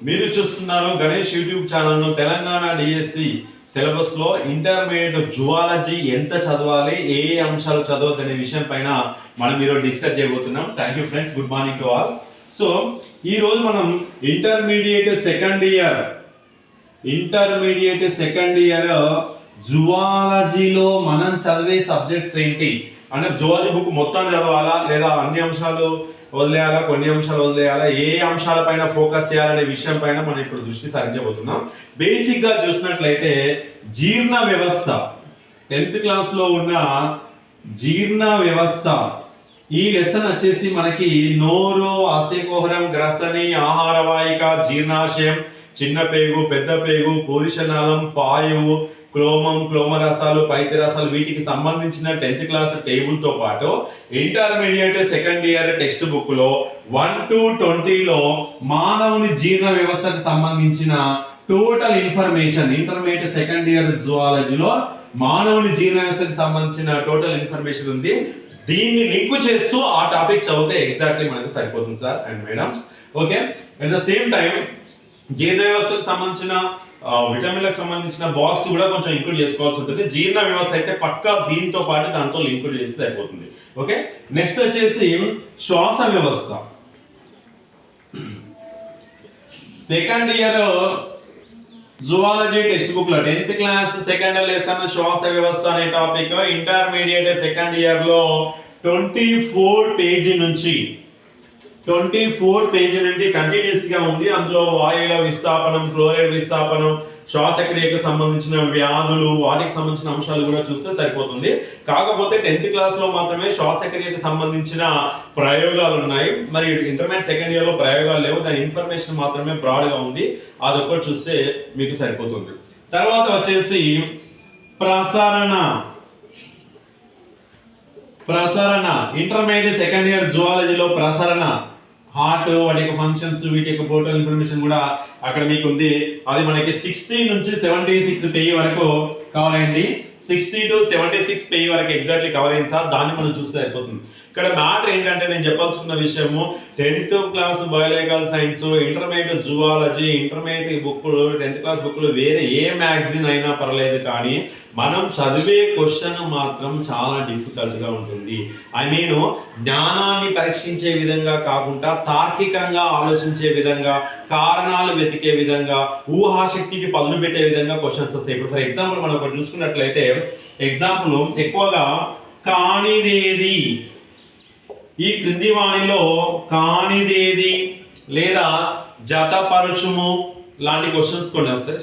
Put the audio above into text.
మీరు చూస్తున్నారు గణేష్ యూట్యూబ్ ఛానల్ను. తెలంగాణ డిఎస్సి సిలబస్లో ఇంటర్మీడియట్ జువాలజీ ఎంత చదవాలి, ఏ అంశాలు చదవద్దు అనే విషయం పైన మనం ఈరోజు డిస్కస్ చేయబోతున్నాం. Thank you friends, good morning to all. So ఈరోజు మనం ఇంటర్మీడియట్ సెకండ్ ఇయర్ జువాలజీలో మనం చదివే సబ్జెక్ట్స్ ఏంటి అంటే జువాలజీ బుక్ మొత్తం చదవాలా లేదా అన్ని అంశాలు వదిలేయాలా, కొన్ని అంశాలు వదిలేయాలా, ఏ అంశాలపైన ఫోకస్ చేయాలనే విషయం పైన మనం ఇప్పుడు దృష్టి సారించబోతున్నాం. బేసిక్ గా చూసినట్లయితే జీర్ణ వ్యవస్థ 10th క్లాస్లో ఉన్న జీర్ణ వ్యవస్థ ఈ లెసన్ వచ్చేసి మనకి నోరు, అసేకోహరం, గ్రసని, ఆహారవాహిక, జీర్ణాశయం, చిన్న పేగు, పెద్ద పేగు, పూరిషనాళం, పాయువు, క్లోమం, క్లోమరసాలు, పైత్యరసాలు వీటికి సంబంధించిన 10th క్లాస్ టేబుల్ తో పాటు intermediate second year text book లో 1 to 20లో మానవుని జీర్ణ వ్యవస్థకు సంబంధించిన total information, intermediate second year జువాలజీలో మానవుని జీర్ణ వ్యవస్థకు సంబంధించిన టోటల్ ఇన్ఫర్మేషన్ ఉంది. దీన్ని లింక్ చేస్తూ ఆ టాపిక్ చదివితే ఎగ్జాక్ట్లీ మనకు సరిపోతుంది sir and madams. Okay, at the same time జీర్ణ వ్యవస్థకు సంబంధించిన విటమిన్లకు సంబంధించిన బాక్స్ కూడా కొంచెం ఇంక్లూడ్ చేసుకోవాల్సి ఉంటుంది. జీర్ణ వ్యవస్థ అయితే పక్కా దీంతో పాటు దాంతో లింక్ చేస్తే అయిపోతుంది. ఓకే, నెక్స్ట్ వచ్చేసి శ్వాస వ్యవస్థ. Second year zoology text book లో 10th క్లాస్ సెకండ్ లెసన్ శ్వాస వ్యవస్థ అనే టాపిక్ ఇంటర్మీడియట్ సెకండ్ ఇయర్ లో 24 పేజీ నుంచి కంటిన్యూస్ గా ఉంది. అందులో వాయువుల విస్థాపనం, క్లోరైడ్ విస్థాపనం, శ్వాసక్రియకు సంబంధించిన వ్యాధులు, వాటికి సంబంధించిన అంశాలు కూడా చూస్తే సరిపోతుంది. కాకపోతే 10th క్లాస్ లో మాత్రమే శ్వాసక్రియకు సంబంధించిన ప్రయోగాలు ఉన్నాయి. మరి ఇంటర్మీడియట్ సెకండ్ ఇయర్ లో ప్రయోగాలు లేవు, దాని ఇన్ఫర్మేషన్ మాత్రమే బ్రాడ్ గా ఉంది. అదొక్కటి చూస్తే మీకు సరిపోతుంది. తర్వాత వచ్చేసి ప్రసరణ ఇంటర్మీడియట్ సెకండ్ ఇయర్ జువాలజీలో ప్రసరణ, హార్ట్, వాటి యొక్క ఫంక్షన్స్, వీటి యొక్క టోటల్ ఇన్ఫర్మేషన్ కూడా అక్కడ మీకు ఉంది. అది మనకి 60 నుంచి 76 పేజీ వరకు కవర్ అయింది. 60 to 76 పేజీ వరకు ఎగ్జాక్ట్లీ కవర్ అయింది సార్. దాన్ని మనం చూస్తే అయిపోతుంది. ఇక్కడ మ్యాటర్ ఏంటంటే నేను చెప్పాల్సిన విషయము 10th class biological science, intermediate zoology, intermediate బుక్లు, 10th క్లాస్ బుక్లు వేరే ఏ మ్యాగజైన్ అయినా పర్లేదు, కానీ మనం చదివే క్వశ్చన్ మాత్రం చాలా డిఫికల్ట్ గా ఉంటుంది. జ్ఞానాన్ని పరీక్షించే విధంగా కాకుండా తార్కికంగా ఆలోచించే విధంగా, కారణాలు వెతికే విధంగా, ఊహాశక్తికి పదును పెట్టే విధంగా క్వశ్చన్స్ వస్తాయి. ఇప్పుడు ఫర్ ఎగ్జాంపుల్ మనం ఒకటి చూసుకున్నట్లయితే ఎగ్జాంపుల్ ఎక్కువగా కానిదేది, ఈ క్రింది వాణిలో కానిదేది లేదా జతపరచుము లాంటి క్వశ్చన్స్ కొన్ని వస్తాయి.